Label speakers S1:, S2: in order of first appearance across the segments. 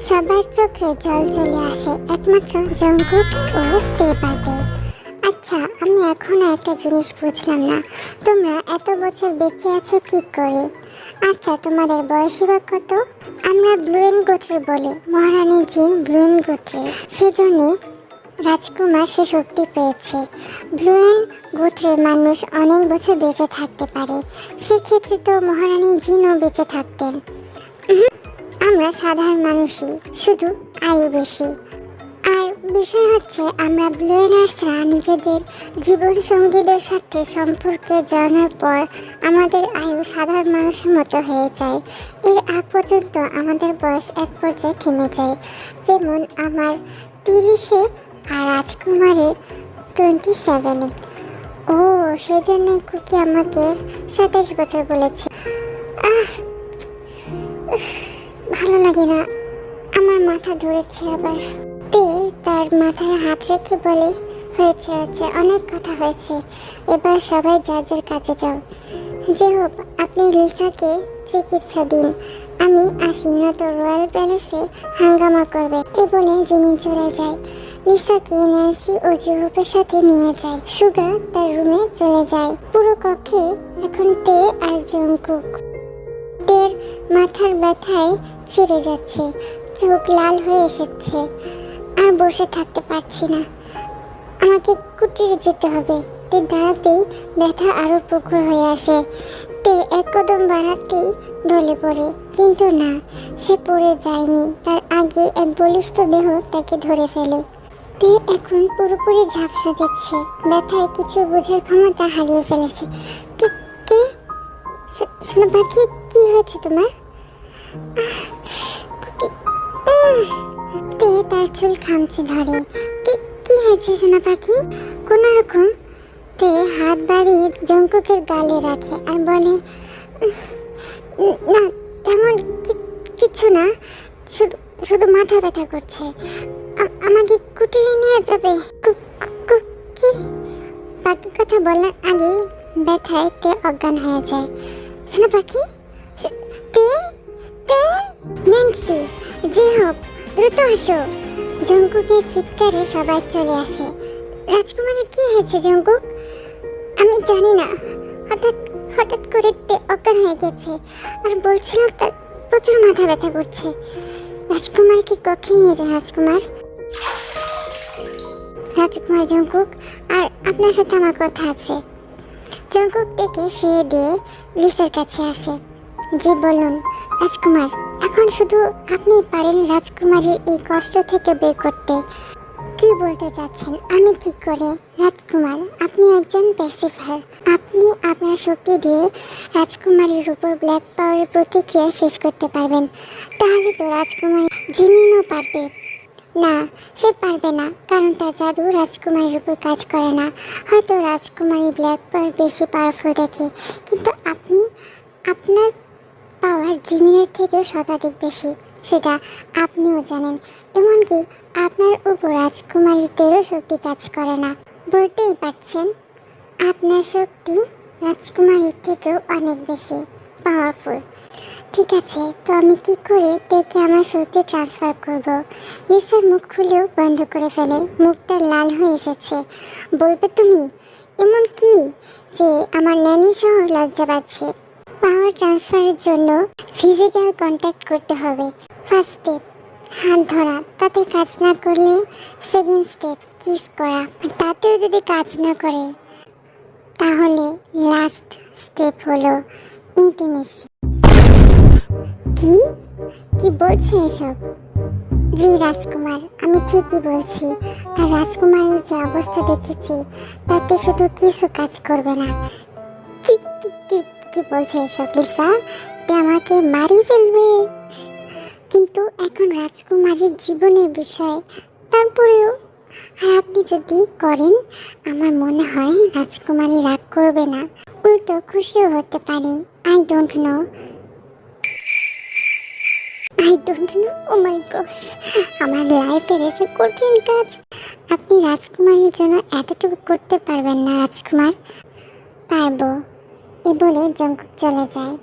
S1: সবার চোখে জল চলে আসে একমাত্র জঙ্কুক ও তে বাদে। আচ্ছা, আমি এখনো একটা জিনিস বুঝলাম না, তোমরা এত বছর বেঁচে আছো কি করে? আচ্ছা, তোমাদের বয়সী বা কত? আমরা ব্লুয়েন গোত্রের বলি, মহারানী জিন ব্লুয়েন গোত্রের, সেজন্য রাজকুমার সে শক্তি পেয়েছে। ব্লুয়েন গোত্রের মানুষ অনেক বছর বেঁচে থাকতে পারে, সেক্ষেত্রে তো মহারানী জিনও বেঁচে থাকতেন। আমরা সাধারণ মানুষই, শুধু আয়ু বেশি। আর বিষয় হচ্ছে, আমরা ব্লুয়েনার্সরা নিজেদের জীবন সঙ্গীদের সাথে সম্পর্কে জানার পর আমাদের আয়ু সাধারণ মানুষের মতো হয়ে যায়। এর আগ পর্যন্ত আমাদের বয়স এক পর্যায়ে থেমে যায়, যেমন আমার 30-এ আর রাজকুমারের 27-এ। ও, সেজন্যই কুকি আমাকে 27 বছর বলেছে। ভালো লাগে না, আমার মাথা ধরেছে আবার। তে তার মাথায় হাত রেখে বলে, হয়েছে হয়েছে, অনেক কথা হয়েছে, এবার সবাই যার যার কাছে যাও। যে হোক, আপনি লিসাকে চিকিৎসা দিন, আমি আসি না তো রয়্যাল প্যালেসে হাঙ্গামা করবে। এ বলে জিমিন চলে যায়। লিসাকে ন্যান্সি ও জুহুপের সাথে নিয়ে যায়। সুগা তার রুমে চলে যায়। পুরো কক্ষে এখন তে আর জঙ্কুক। তের মাথার ব্যথায় ছিঁড়ে যাচ্ছে, চোখ লাল হয়ে এসেছে। আর বসে থাকতে পারছি না, আমাকে কুটিরে যেতে হবে। তে দাঁড়াতেই ব্যথা আরো প্রখর হয়ে আসে। তে এক কদম বাড়াতেই ঢলে পড়ে, কিন্তু না, সে পড়ে যায়নি, তার আগে এক বলিষ্ঠ দেহ তাকে ধরে ফেলে। তে এখন পুরোপুরি ঝাপসা দেখছে, ব্যথায় কিছু বোঝার ক্ষমতা হারিয়ে ফেলেছে। কে কে শোনো পাখি, কি হয়েছে তোমার? তে তার চুল খামচে ধরে। কি হয়েছে সোনা পাখি? কোনো রকম তে হাত বাড়িয়ে জঙ্কুকের গালে রাখে আর বলে, না তেমন কিছু না, শুধু শুধু মাথা ব্যথা করছে। আমাকে কুটিরে নিয়ে যাবে? কি? বাকি কথা বলার আগেই ব্যথায় তে অজ্ঞান হয়ে যায়। সোনা পাখি, তে তে ন্যান্সি, যে হোক, দ্রুত আসো। জঙ্কুকের চিৎকারে সবাই চলে আসে। রাজকুমারের কি হয়েছে জঙ্কুক? আমি জানি না, হঠাৎ হঠাৎ করে অজ্ঞান হয়ে গেছে, আর বলছিলাম তার প্রচুর মাথা ব্যথা করছে। রাজকুমারকে কক্ষে নিয়ে যান। রাজকুমার জঙ্কুক, আর আপনার সাথে আমার কথা আছে। জঙ্কুক থেকে শুয়ে দিয়ে লিসার কাছে আসে। জি বলুন রাজকুমার, এখন শুধু আপনি পারেন রাজকুমারীর এই কষ্ট থেকে বের করতে। কি বলতে চাচ্ছেন? আমি কি করে? রাজকুমার, আপনি একজন প্যাসিফায়ার, আপনি আপনার শক্তি দিয়ে রাজকুমারীর উপর ব্ল্যাক পাওয়ারের প্রতিক্রিয়া শেষ করতে পারবেন। তাহলে তো রাজকুমারী জিমিনও পারবে। না, সে পারবে না, কারণ তার জাদু রাজকুমারীর উপর কাজ করে না। হয়তো রাজকুমারী ব্ল্যাক পাওয়ার বেশি পাওয়ারফুল দেখে, কিন্তু আপনার পাওয়ার জিমিনের থেকেও শতাধিক বেশি, সেটা আপনিও জানেন। এমনকি আপনার উপর রাজকুমারীদেরও শক্তি কাজ করে না। বলতেই পারছেন, আপনার শক্তি রাজকুমারীর থেকেও অনেক বেশি পাওয়ারফুল। ঠিক আছে, তো আমি কি করে দেখে আমার শক্তি ট্রান্সফার করব? লিসার মুখ খুলেও বন্ধ করে ফেলে, মুখটা লাল হয়ে এসেছে। বলবে তুমি? এমন কি যে আমার ন্যানি সহ লজ্জা পাচ্ছে? পাওয়ার ট্রান্সফারের জন্য ফিজিক্যাল কন্ট্যাক্ট করতে হবে। ফার্স্ট স্টেপ হাত ধরা, তাতে কাজ না করলে সেকেন্ড স্টেপ কিস করা, তাতেও যদি কাজ না করে তাহলে লাস্ট স্টেপ হলো ইন্টিমেসি। কি কি বলছে এসব? জি রাজকুমার, আমি ঠিকই বলছি। আর রাজকুমারের যে অবস্থা দেখেছি, তাতে শুধু কিছু কাজ করবে না। কি কি কি কি বলছে এসব লিসা? আমাকে মারি ফেলবে। কিন্তু এখন রাজকুমারীর জীবনের বিষয়, তারপরেও আর আপনি যদি করেন, আমার মনে হয় রাজকুমারী রাগ করবে না, উল্টো খুশিও হতে পারে। I don't know, oh my god, আমার লাইফের এটা কঠিন কাজ। আপনি রাজকুমারীর জন্য এতটুকু করতে পারবেন না রাজকুমার? পারবো, এ বলে জঙ্কুক চলে যায়।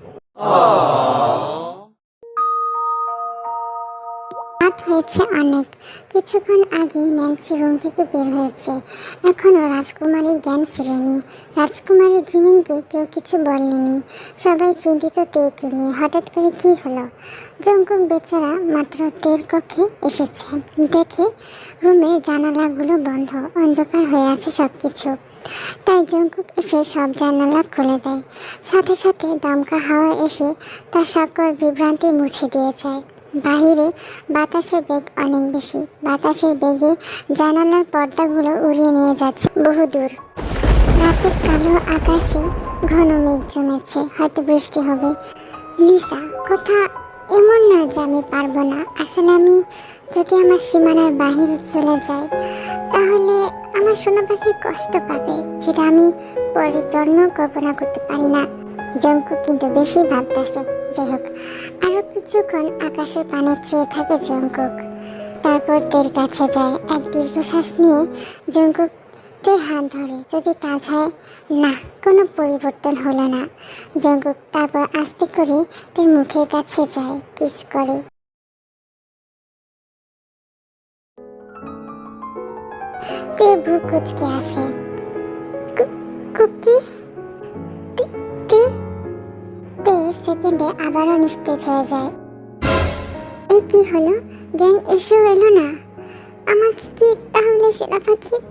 S1: রাত হয়েছে অনেক। কিছুক্ষণ আগেই ন্যান্সি রুম থেকে বের হয়েছে। এখনও রাজকুমারীর জ্ঞান ফিরেনি। রাজকুমারী জিমিনকে কেউ কিছু বলেনি। সবাই চিন্তিত তেকে নিয়ে। হঠাৎ করে কি হলো? জঙ্কুক বেচারা মাত্র তের কক্ষে এসেছে। দেখে রুমের জানালাগুলো বন্ধ, অন্ধকার হয়ে আছে সব কিছু। তাই জঙ্কুক এসে সব জানালা খুলে দেয়। সাথে সাথে দমকা হাওয়া এসে তার সকল বিভ্রান্তি মুছে দিয়ে যায়। বাহিরে বাতাসের বেগ অনেক বেশি। বাতাসের বেগে জানালার পর্দাগুলো উড়িয়ে নিয়ে যাচ্ছে বহুদূর। রাতের কালো আকাশে ঘন মেঘ জমেছে, হয়তো বৃষ্টি হবে। লিসা, কথা এমন না যে আমি পারবো না। আসলে আমি যদি আমার সীমানার বাহিরে চলে যাই তাহলে আমার সোনা পাখি কষ্ট পাবে, যেটা আমি পরে জন্মেও কল্পনা করতে পারি না। জঙ্কুক কিন্তু বেশি ভাবতেছে। যাই হোক, আরো কিছুক্ষণ আকাশের পানে চেয়ে থাকে জঙ্কুক। তারপর তের কাছে যায়। এক দীর্ঘশ্বাস নিয়ে জঙ্কুক তের হাত ধরে। যদি কাজ হয় না, কোনো পরিবর্তন হলো না। জঙ্কুক তারপর আস্তে করে তের মুখের কাছে যায়, কিস করে। তে ভ্রু কুচকে আসে। কুকি? তে সেকেন্ডে আবারও নিস্তেজ হয়ে যায়। এই কি হলো? গ্যাং এসেও এলো না। আমাকে কি তাহলে সোনা পাখির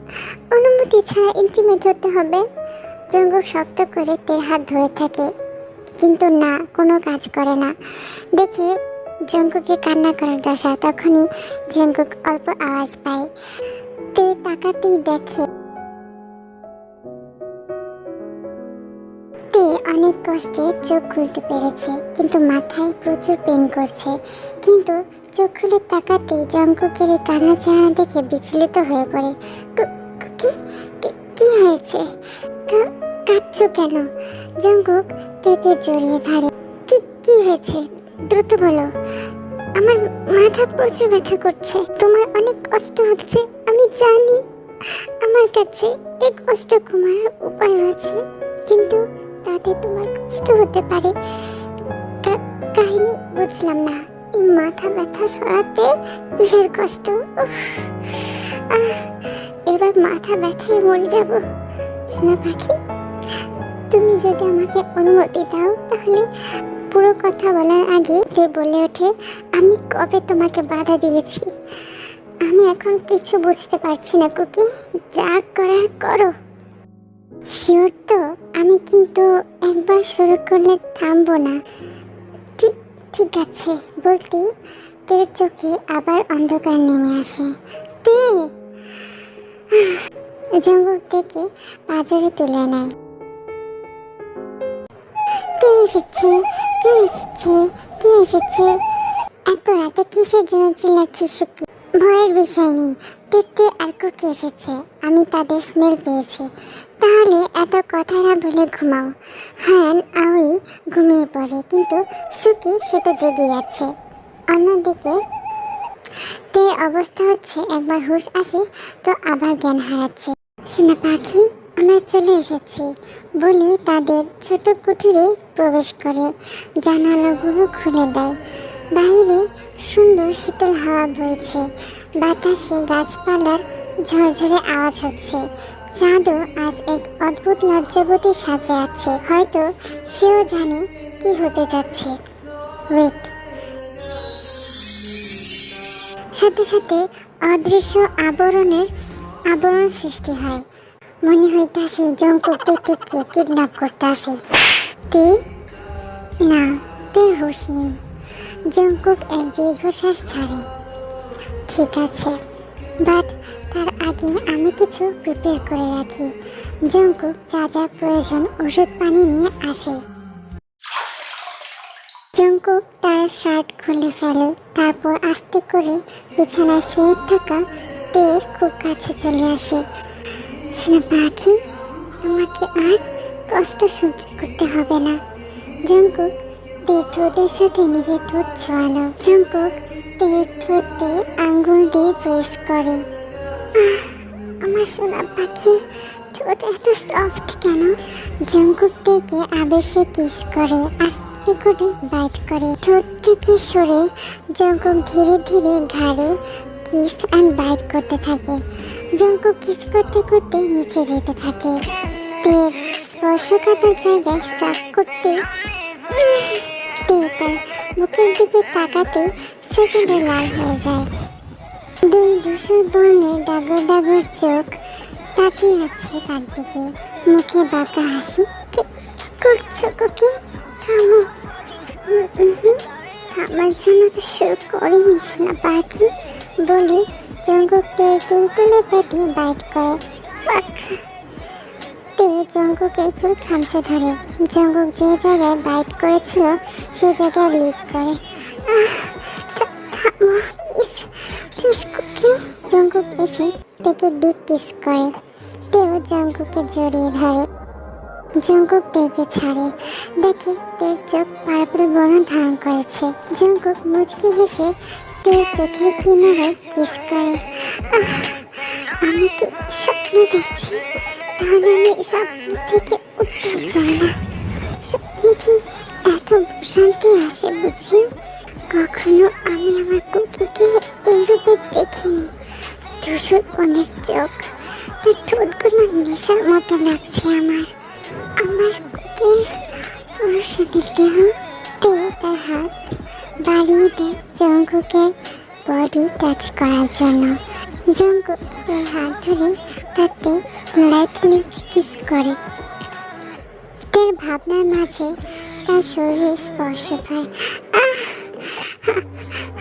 S1: অনুমতি ছাড়া ইন্টিমেট হতে হবে? জঙ্কুক শক্ত করে তের হাত ধরে থাকে, কিন্তু না, কোনো কাজ করে না। দেখে জঙ্কুকে কান্না করার দশা। তখনই জঙ্কুক অল্প আওয়াজ পায়। তে তাকাতেই দেখে তে অনেক কষ্টে চোখ খুলতে পেরেছে, কিন্তু মাথায় প্রচুর পেন করছে। কিন্তু চোখ খুলে তাকাতেই জঙ্কুকের এই কান্না চেহারা দেখে বিচলিত হয়ে পড়ে। কি হয়েছে? কাঁদছো কেন? জঙ্কুক তেকে জড়িয়ে ধরে। কি হয়েছে? দ্রুত বলো। আমার মাথা প্রচুর ব্যথা করছে। তোমার অনেক কষ্ট হচ্ছে, আমি জানি। আমার কাছে এই কষ্ট কমানোর উপায় আছে, কিন্তু তাতে তোমার কষ্ট হতে পারে। কাহিনী বুঝলাম না। এই মাথা ব্যথা সরাতে কিসের কষ্ট? এবার মাথা ব্যথায় মরে যাব। সোনা পাখি, তুমি যদি আমাকে অনুমতি দাও তাহলে পুরো কথা বলার আগে যে বলে ওঠে, আমি কবে তোমাকে বাধা দিয়েছি? আমি এখন কিছু বুঝতে পারছি না কুকি। যা করার করো। শিওর তো? আমি কিন্তু একবার শুরু করলে থামবো না। ঠিক আছে বলতেই তের চোখে আবার অন্ধকার নেমে আসে। তে জঙ্কুক থেকে পাঁজরে তুলে নেয়। কে এসেছে? এত রাতে কিসের জন্য চিল্লাচ্ছিস সুকি? ভয়ের বিষয় নেই। তে আর কুকি এসেছে। আমি তাদের স্মেল পেয়েছি। তাহলে এত কথা না বলে ঘুমাও। হ্যান আউই ঘুমিয়ে পড়ে, কিন্তু সুকি সে তো জেগে যাচ্ছে। অন্যদিকে তের অবস্থা হচ্ছে, একবার হুঁশ আসে তো আবার জ্ঞান হারাচ্ছে। সোনা পাখি, আমরা চলে এসেছি বলে তাদের ছোট কুঠিরে প্রবেশ করে জানালাগুলো খুলে দেয়। বাইরে সুন্দর শীতল হাওয়া বইছে। বাতাসে গাছপালার ঝরঝরে আওয়াজ হচ্ছে। চাঁদও আজ এক অদ্ভুত লজ্জাবতী সাজে আছে। হয়তো সেও জানে কি হতে যাচ্ছে। ওয়েট। সাথে সাথে অদৃশ্য আবরণ সৃষ্টি হয়। মনে হইতাছে জঙ্কুক তেকে কিডন্যাপ করতেছে। তের হুঁশ নেই। জঙ্কুক এক দীর্ঘশ্বাস ছাড়ে। ঠিক আছে, বাট তার আগে আমি কিছু প্রিপেয়ার করে রাখি। জঙ্কুক যা যা প্রয়োজন ওষুধ পানি নিয়ে আসে। জঙ্কুক তার শার্ট খুলে ফেলে, তারপর আস্তে করে বিছানায় শুয়ে থাকা তের খুব কাছে চলে আসে। সোনা পাখি, তোমাকে আর কষ্ট সহ্য করতে হবে না। জঙ্কুক তের ঠোঁটের সাথে নিজের ঠোঁট ছোঁয়ালো। জঙ্কুক তের ঠোঁটে আঙ্গুল দিয়ে প্রেস করে। আমার সোনা পাখি ঠোঁট এত সফট কেন? জঙ্কুক তেকে আবেশে কিস করে। আস্তে করে বাইট করে। ঠোঁট থেকে সরে জঙ্কুক ধীরে ধীরে ঘাড়ে কিস অ্যান্ড বাইট করতে থাকে। জঙ্কুক কিস করতে করতে নিচে যেতে থাকে। তের স্পর্শকাতর জায়গায় সাফ করতে তে তার মুখের দিকে তাকাতে সেকেন্ডে লাল হয়ে যায়। দুই ধূসর বর্ণের ডাগর ডাগর চোখ তাকিয়ে আছে তার দিকে, মুখে বাঁকা হাসি। কি করছো কুকি? থামো। থামার জন্য তো শুরু করিনিস না পাখি বলে জঙ্কুক তের তুলতুলে পেটে বাইট করে। ফাক! তে জঙ্কুকের চুল খামচে ধরে। জঙ্কুক যে জায়গায় বাইট করেছিল সে জায়গায় লিক করে। থামো প্লিজ, প্লিজ কুকি। জঙ্কুক এসে তেকে ডিপ কিস করে। তেও জঙ্কুকে জড়িয়ে ধরে। জঙ্কুক তেকে ছাড়ে, দেখে তের চোখ পার্পল বর্ণ ধারণ করেছে। জঙ্কুক মুচকি হেসে তের চোখের কিনারে কিস করে। আমি কি স্বপ্ন দেখছি? তাহলে আমি স্বপ্ন থেকে উঠতে চাই না। স্বপ্নে কি এত শান্তি আসে বুঝি? কখনো আমি আমার কুকিকে এই রূপে দেখিনি। ধূসর বর্ণের চোখ, তার ঠোঁটগুলো নেশার মতো লাগছে আমার। আমার কুকি পুরুষের দেহ। তে তার হাত বাড়িয়ে দেয় জঙ্কুকের বডি টাচ করার জন্য। জঙ্কুক তের হাত ধরে তাতে লাইটলি কিস করে। তের ভাবনার মাঝে তার শরীরে স্পর্শ পায়।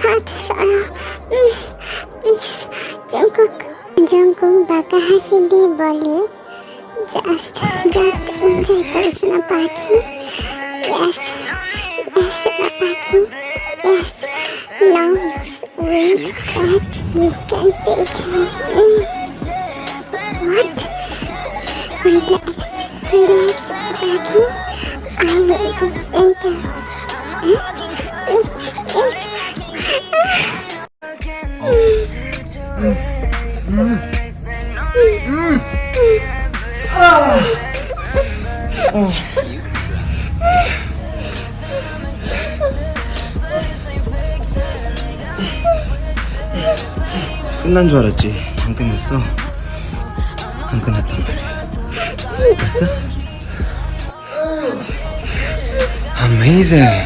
S1: হাত সরাও প্লিজ জঙ্কুক। জঙ্কুক বাঁকা হাসি দিয়ে বলে, জাস্ট এনজয় করো সোনা পাখি। ইয়েস ইয়েস সোনা পাখি, yes. Now wait that you can take me. What? Relax পাখি। I will be gentle. Please.
S2: 끝난 줄 알았지. 안 끝냈어. 안 끝났단 말이야. 벌써? Amazing.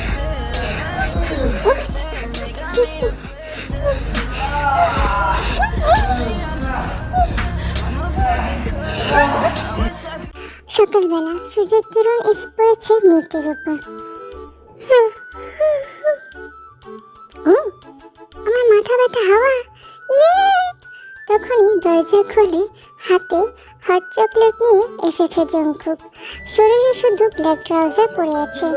S1: সকালবেলা সূর্যের কিরণ এসে পড়েছে মেয়েটির উপর। ও, আমার মাথা ব্যথা হাওয়া। তখনই দরজা খুলে হাতে হট চকলেট নিয়ে এসেছে জঙ্কুক। শরীরে শুধু ব্ল্যাক ট্রাউজার পরে আছে।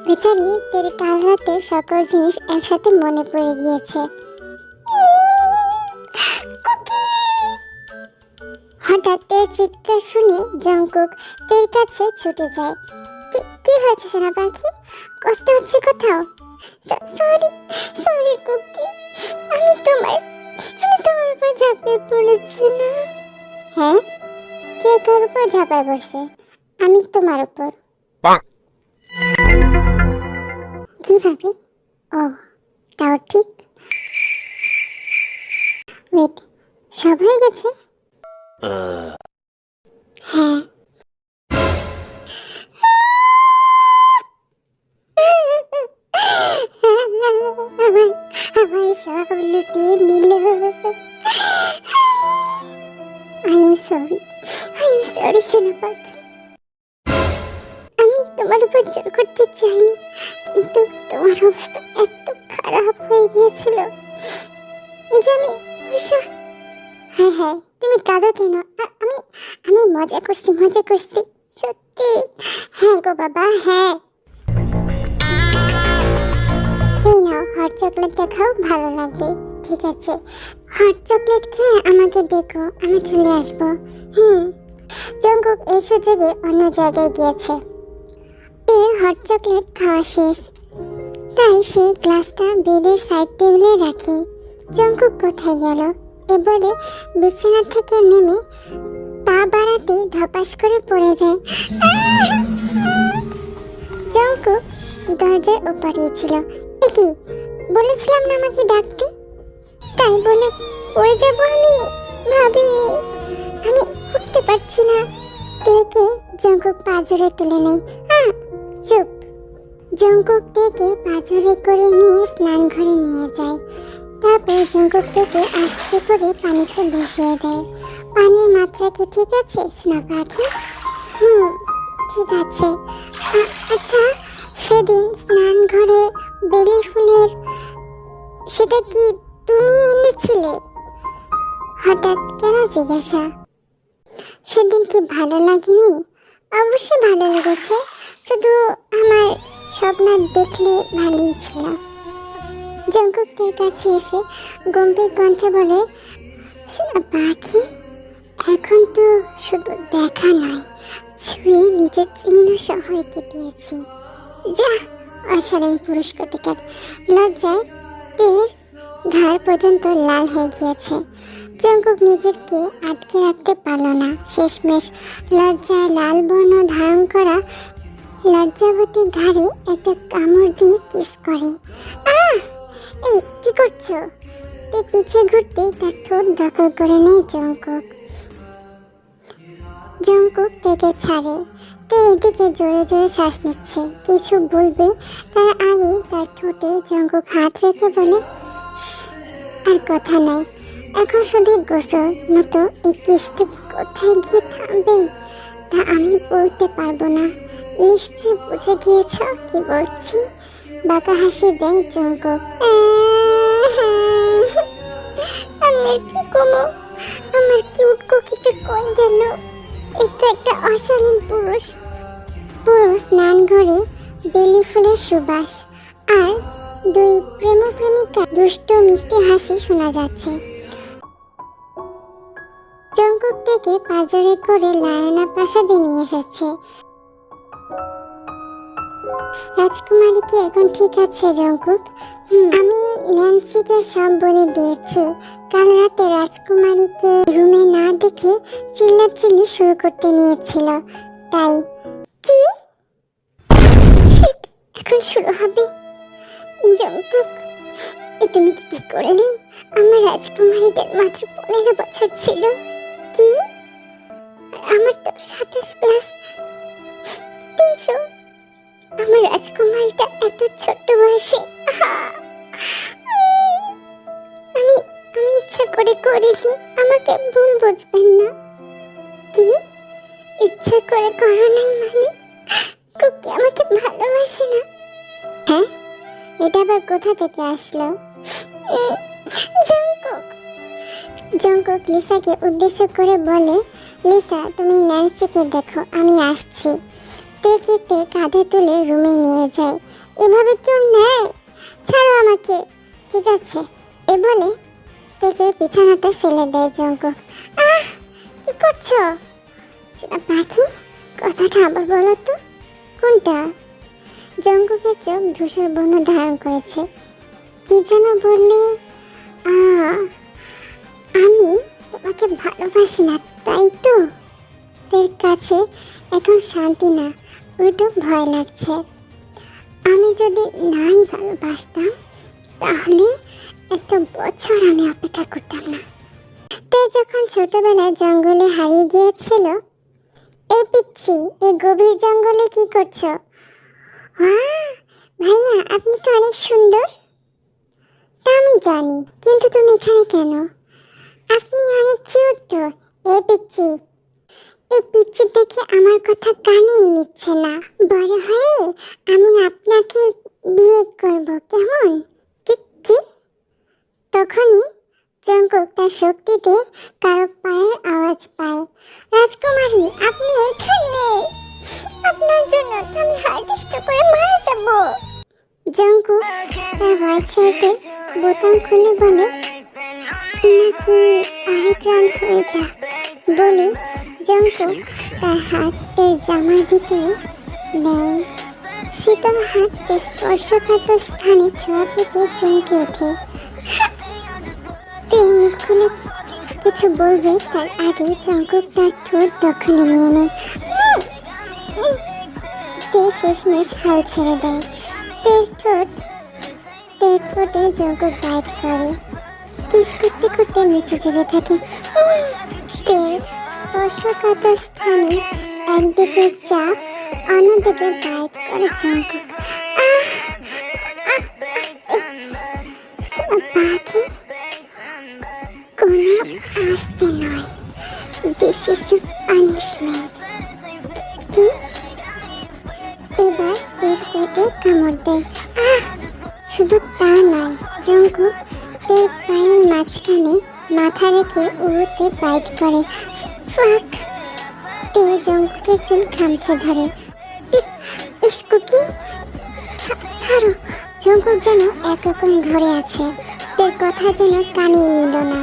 S1: বেচারি তের কাল রাতের সকল জিনিস একসাথে মনে পড়ে গিয়েছে। হঠাৎ তের চিৎকার শুনে জঙ্কুক তের কাছে ছুটে যায়। কি হয়েছে সোনা পাখি? কষ্ট হচ্ছে কোথাও? সরি কুকি, আমি তোমার উপর ঝাঁপিয়ে পড়েছি না। হ্যাঁ, কে কার উপর ঝাঁপায় পড়ছে? আমি তোমার উপর। কিভাবে? ও, তাও ঠিক। ওয়েট, সব হয়ে গেছে? হ্যাঁ। আমার সব লুটিয়ে নিল। আই এম সরি সোনা পাখি। আমি তোমার উপর জোর করতে চাইনি, কিন্তু তোমার অবস্থা এত খারাপ হয়ে গিয়েছিল যে আমি হ্যাঁ তুমি কাঁদো কেন? আমি মজা করছি সত্যি। হ্যাঁ গো বাবা, হ্যাঁ। এই নাও হট চকলেটটা খাও, ভালো লাগবে। ঠিক আছে, হট চকলেট খেয়ে আমাকে ডেকো, আমি চলে আসবো। জঙ্কুক এই সুযোগে অন্য জায়গায় গিয়েছে। তের হট চকলেট খাওয়া শেষ, তাই সেই গ্লাসটা বেডের সাইড টেবিলে রাখি। জঙ্কুক কোথায় গেল এ বলে বিছানা থেকে নেমে পা বাড়াতে ধপাস করে পড়ে যায়। জঙ্কুক দরজার ওপারে ছিল। কি বলেছিলাম না আমাকে ডাকতে, তাই বলে পড়ে যাব আমি ভাবিনি। আমি উঠতে পারছি না। তেকে জঙ্কুক পাঁজরে তুলে নেয়। চুপ। জঙ্কুক তেকে পাঁজরে করে নিয়ে স্নান ঘরে নিয়ে যায়। তারপর জঙ্কুক তেকে আস্তে করে পানিতে বসিয়ে দেয়। পানির মাত্রা কি ঠিক আছে সোনা পাখি? ঠিক আছে। আচ্ছা, সেদিন স্নান ঘরে বেলি ফুলের সেটা কি তুমি এনেছিলে? হঠাৎ কেন জিজ্ঞাসা? সেদিন কি ভালো লাগেনি? অবশ্যই ভালো লেগেছে, শুধু আমার স্বপ্ন দেখলে ভালোই ছিল। জঙ্কুকের কাছে এসে গম্ভীর কণ্ঠে বলে, সোনা পাখি, এখন তো শুধু দেখা নয়, ছুঁয়ে নিজের চিহ্ন সহ এঁকে দিয়েছি। যা, অসাধারণ পুরুষ কোথাকার। লজ্জায় তের ঘাড় পর্যন্ত লাল হয়ে গিয়েছে। জঙ্কুক নিজেকে আটকে রাখতে পারল না। শেষমেশ লজ্জায় লাল বর্ণ ধারণ করা লজ্জাবতী ঘাড়ে একটা কামড় দিয়ে কিস করে। এই কি করছো? তে পিছে ঘুরতে তার ঠোঁট দখল করে নেয় জঙ্কুক। জঙ্কুক তেকে ছাড়ে। তে এদিকে জোরে জোরে শ্বাস নিচ্ছে, কিছু বলবে তার আগে তার ঠোঁটে জঙ্কুক হাত রেখে বলে, আর কথা নাই, এখন শুধু গোসল, নয়তো এই কিস থেকে কোথায় গিয়ে থামবে তা আমি বলতে পারবো না। নিশ্চয় বুঝে গিয়েছ কি বলছি। বাঁকা হাসি দেয় জঙ্কুক। আমি কি কমো? আমার কিউট কোকিটা কই গেল? এটা একটা অশালীন পুরুষ স্নান ঘরে বেলি ফুলের সুবাস আর দুই প্রেমিকা দুষ্ট মিষ্টি হাসি শোনা যাচ্ছে। জঙ্কুক থেকে পাঁজরে করে লায়না প্রাসাদে নিয়ে এসেছে। রাজকুমারী কি এখন ঠিক আছে জঙ্কুক? আমি ন্যান্সিকে সব বলে দিয়েছি। কাল রাতে রাজকুমারীকে রুমে না দেখে চিল্লাচিল্লি শুরু করতে নিয়েছিল, তাই। কি? এখন শুরু হবে? জঙ্কুক, তুমি কি করলে? আমার রাজকুমারীটার মাত্র 15 বছর ছিল। কি? আমার তো 27+300। আমার রাজকুমারীটা এত ছোট্ট বয়সে। আমি ইচ্ছা করে করিনি, আমাকে ভুল বুঝবেন না। কি ইচ্ছা করে করো নাই মানে? কুকি আমাকে ভালোবাসে না? হ্যাঁ, এটা আবার কোথা থেকে আসলো? জঙ্কুক লিসাকে উদ্দেশ্য করে বলে, লিসা তুমি ন্যান্সিকে দেখো, আমি আসছি। তেকে কাঁধে তুলে রুমে নিয়ে যায়। এভাবে কেউ নেয়? ছাড়ো আমাকে। ঠিক আছে, এ বলে তেকে বিছানাতে ফেলে দেয় জঙ্কুক। কি করছো সোনা পাখি? কথাটা আবার বলো তো। কোনটা? জঙ্কুকের চোখ ধূসর বর্ণ ধারণ করেছে। কি যেন বললে? আমি তোমাকে ভালোবাসি না, তাই তো? তের কাছে এখন শান্তি না, উল্টো ভয় লাগছে। আমি যদি নাই ভালোবাসতাম তাহলে এত বছর আমি অপেক্ষা করতাম না। তে যখন ছোটবেলায় জঙ্গলে হারিয়ে গিয়েছিল। এই পিচ্ছি, এই গভীর জঙ্গলে কি করছো? ভাইয়া, আপনি তো অনেক সুন্দর। তা আমি জানি, কিন্তু তুমি এখানে কেন? আপনি অনেক কিউট তো। এই পিচ্ছি দেখে আমার কথা কানেই নিচ্ছে না। বড় হয়ে আমি আপনাকে বিয়ে করব, কেমন? কি? তখনই জঙ্কুক তার শক্তিতে কারো পায়ের আওয়াজ পায়। রাজকুমারী, আপনি এখানে? আপনার জন্য আমি হার্ট করে মারা যাব। জঙ্কুক তার হোয়াইট শার্টের বোতাম খুলে বলে, নাকি আরেক রাউন্ড হয়ে যা। বলে জঙ্কুক তার হাতের জামার ভিতরে নেয়। শীতল হাতে স্পর্শকাতর স্থানে ছোঁয়া পেতে চমকে ওঠে। মুখ খুলে কিছু বলবে তার আগে জঙ্কুক তার ঠোঁট দখলে নিয়ে নেয়। তে শেষমেশ হাল ছেড়ে দেয়। তের ঠোঁটে জঙ্কুক বাইট করে। কিস করতে করতে নিচে যেতে থাকে। তের স্পর্শকাতর স্থানে একদিকে চাপ, অন্যদিকে বাইট করে জঙ্কুক। বাকি কোনো আসতে নয়। This is punishment. কি? এবার তের পেটে কামড় দেয়। শুধু তা নয়, জঙ্কুক তের পায়ের মাঝখানে মাথা রেখে উড়তে বাইট করে। ফাক! তে জঙ্কুকের চুল খামচে ধরে। ইসকো কি? ছাড়ো! জঙ্কুক যেন একরকম ধরে আছে। তের কথা যেন কানে নিল না।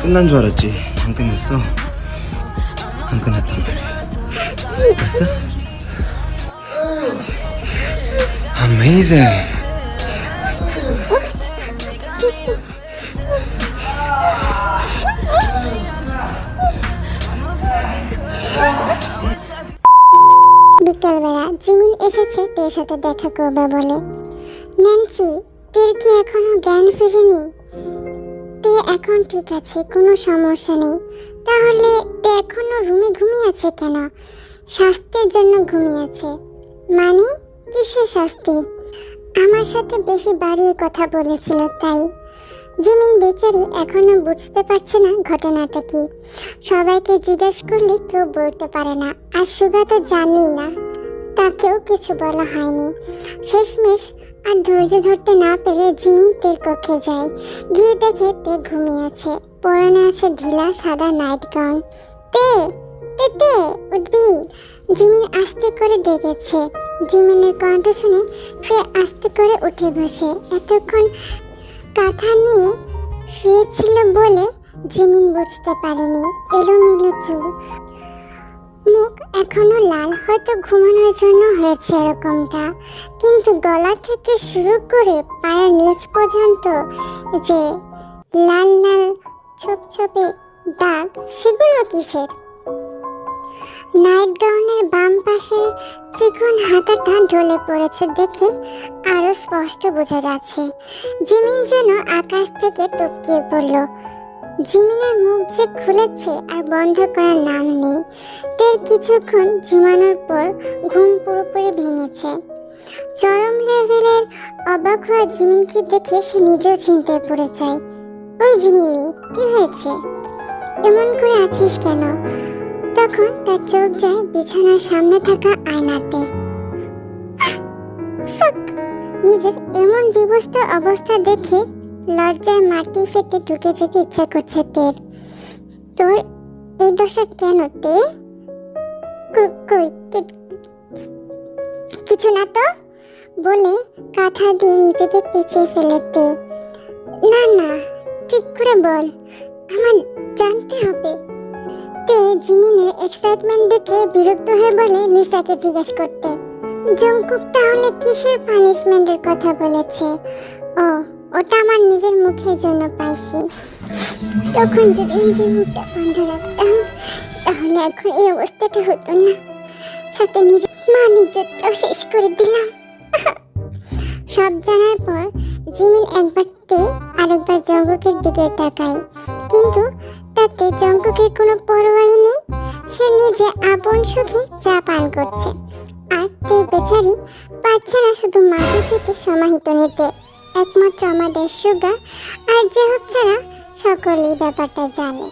S2: 끝난 줄 알았지. 안 끝냈어. 안 끝났단 말이야. 벌써? Amazing.
S1: বিকালবেলা জিমিন এসেছে তের সাথে দেখা করবে বলে। ন্যান্সি, তের কি এখনো জ্ঞান ফেরেনি? তে এখন ঠিক আছে, কোনো সমস্যা নেই। তাহলে তে এখনো রুমে ঘুমিয়ে আছে কেন? স্বাস্থ্যের জন্য ঘুমিয়ে আছে। মানে কিসের শাস্তি? আমার সাথে বেশি বাড়িয়ে কথা বলেছিল তাই। জিমিন বেচারি এখনো বুঝতে পারছে না ঘটনাটা কি। সবাইকে জিজ্ঞেস করলে কেউ বলতে পারে না, আর সুগা তো জানেই না, তাকেও কিছু বলা হয়নি। শেষমেশ আর ধৈর্য ধরতে না পেরে জিমিন তের কক্ষে যায়। গিয়ে দেখে তে ঘুমিয়ে আছে, পরনে আছে ঢিলা সাদা নাইট গাউন। তে তে তে উঠবি! জিমিন আস্তে করে ডেকেছে। জিমিনের কণ্ঠ শুনে তে আস্তে করে উঠে বসে। এতক্ষণ কাঁথা নিয়ে শুয়েছিল বলে জিমিন বুঝতে পারেনি। এলোমেলো চুল, মুখ এখনো লাল, হয়তো ঘুমানোর জন্য হয়েছে এরকমটা। কিন্তু গলা থেকে শুরু করে পায়ের নিচ পর্যন্ত যে লাল লাল ছোপছোপে দাগ, সেগুলো কিসের? নাইট গাউনের বাম পাশে চিকন হাতাটা ঢলে পড়েছে দেখে আরো স্পষ্ট বোঝা যাচ্ছে। জিমিন যেন আকাশ থেকে টপকে পড়ল। জিমিনের মুখ যে খুলেছে আর বন্ধ করার নাম নেই। তের কিছুক্ষণ ঝিমানোর পর ঘুম পুরোপুরি ভেঙেছে। চরম লেভেলের অবাক হওয়া জিমিনকে দেখে সে নিজেও চিন্তায় পড়ে যায়। ওই জিমিনি, কি হয়েছে? এমন করে আছিস কেন? তখন তার চোখ যায় বিছানার সামনে থাকা আয়নাতে। নিজের এমন বিবস্ত অবস্থা দেখে লজ্জায় মাটি ফেটে ঢুকে যেতে ইচ্ছা করছে তের। তোর এই দশা কেন তে? কিছু না তো বলে কাঁথা দিয়ে নিজেকে পেঁচিয়ে ফেলে তে। না না, ঠিক করে বল, আমার জানতে হবে। তে জিমিনের এক্সাইটমেন্ট দেখে বিরক্ত হয়ে বলে লিসাকে জিজ্ঞেস করতে। জঙ্কুক তাহলে কিসের পানিশমেন্টের কথা বলেছে? ও, ওটা আমার নিজের মুখের জন্য পাইছি। তখন যদি নিজের মুখটা বন্ধ রাখতাম তাহলে এখন এই অবস্থাটা হতো না। সাথে নিজের নিজেরটাও শেষ করে দিলাম। সব জানার পর জিমিন একবার তে আরেকবার জঙ্কুকের দিকে তাকায়, কিন্তু তাতে জঙ্কুকের কোনো পরোয়াই নেই। সে নিজে আপন সুখে চা পান করছে, আর তে বেচারি পারছে না শুধু মাটি থেকে সমাহিত নিতে। একমাত্র আমাদের সুগা আর যে হচ্ছে না সকলেই ব্যাপারটা জানে।